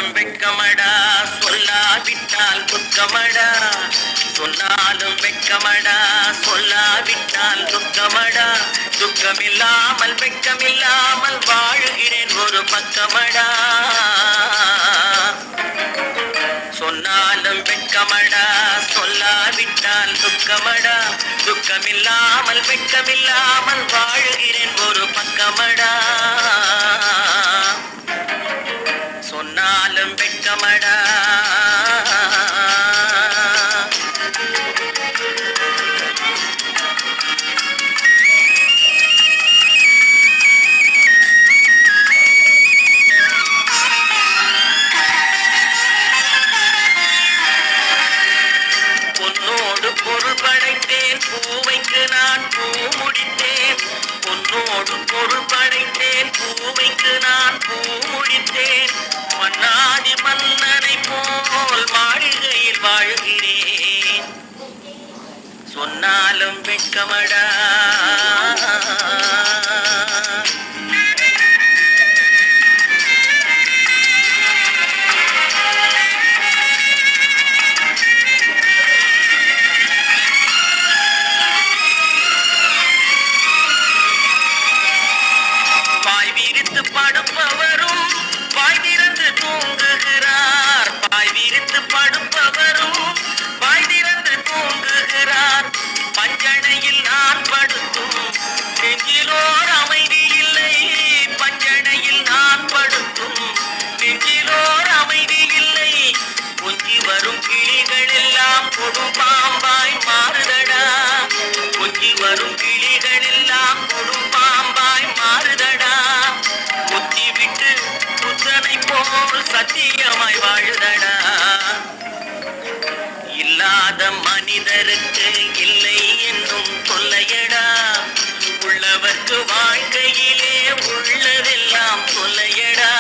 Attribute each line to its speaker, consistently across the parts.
Speaker 1: சொன்னாலும் வெட்கமடா, சொல்லாவிட்டால் துக்கமடா. சொன்னாலும் வெட்கமடா, சொல்லாவிட்டால் துக்கமடா. துக்கமில்லாமல் வெட்கமில்லாமல் வாழுகிறேன் ஒரு பக்கமடா. சொன்னாலும் வெட்கமடா, சொல்லாவிட்டால் துக்கமடா. துக்கமில்லாமல் வெட்கமில்லாமல் வாழுகிறேன் ஒரு பக்கமடா. சொன்னாலும் வெட்கமடா. பொன்னோடு பொருள் படைத்தேன், பூவைக்கு நான் பூ முடித்தேன். பொன்னோடு பொருள் படைத்தேன், பூவைக்கு நான் பூ முடித்தேன். மன்னாதி மன்னனை போல் மாளிகையில் வாழ்கிறேன். சொன்னாலும் வெட்கமடா. பாய் விரித்து படுப்பவரும் பாய் திறந்து தூங்குகிறார். பாய் விரித்து படுப்பவரும் பாய் திறந்து தூங்குகிறார். பஞ்சனையில் நான் படுத்தும் நெஞ்சிலோர் அமைதி இல்லை. பஞ்சனையில் நான் படுத்தும் நெஞ்சிலோர் அமைதி இல்லை. கொஞ்சி வரும் கிளிகள் எல்லாம் கொடும் பாம்பாய் மாறுதடா. கொஞ்சி வரும் கிளிகள் எல்லாம் கொடும் பாம்பாய் மாறுதடா. முத்தி விட்டு புத்தனை போல் சத்தியமாய் வாழுதடா. இல்லாத மனிதருக்கு இல்லை என்னும் சொல்லையடா. உள்ளவர்க்கு வாழ்க்கையிலே உள்ளதெல்லாம் சொல்லையடா.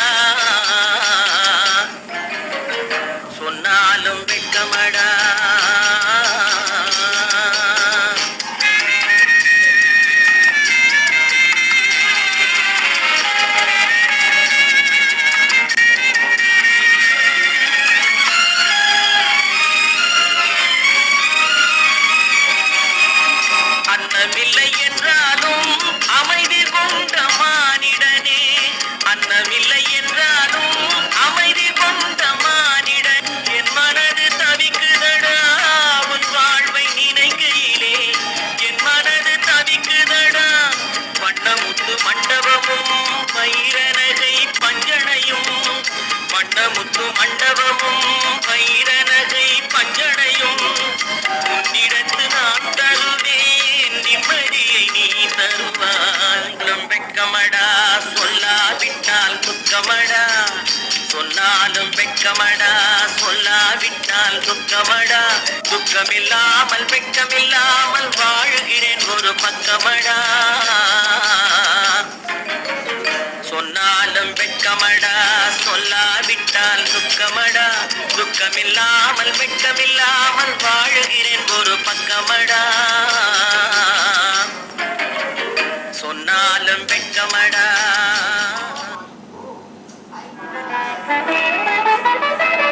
Speaker 1: சொன்னாலும் வெட்கமடா. அன்னமில்லை என்றாலும் அமைதி கொண்ட மானிடனே. அன்னமில்லை என்றாலும் அமைதி கொண்ட மானிடன். என் மனது தவிக்குதடா உன் வாழ்வை நினைக்கையிலே. என் மனது தவிக்குதடா. வண்ணமுத்து மண்டபமும் வைரநகை பஞ்சனையும். வண்ணமுத்து மண்டபமும் வைரநகை பஞ்சனையும். உன்னிடத்து நான் தருவேன், நிம்மதியை நீ தருவாய். வெட்கமடா, சொல்லாவிட்டால் துக்கமடா. சொன்னாலும் வெட்கமடா, சொல்லாவிட்டால் துக்கமடா. துக்கமில்லாமல் வெட்கமில்லாமல் வாழுகிறேன் ஒரு பக்கமடா. சொன்னாலும் வெட்கமடா, சொல்லாவிட்டால் துக்கமடா. துக்கமில்லாமல் வெட்கமில்லாமல் வாழுகிறேன் ஒரு பக்கமடா.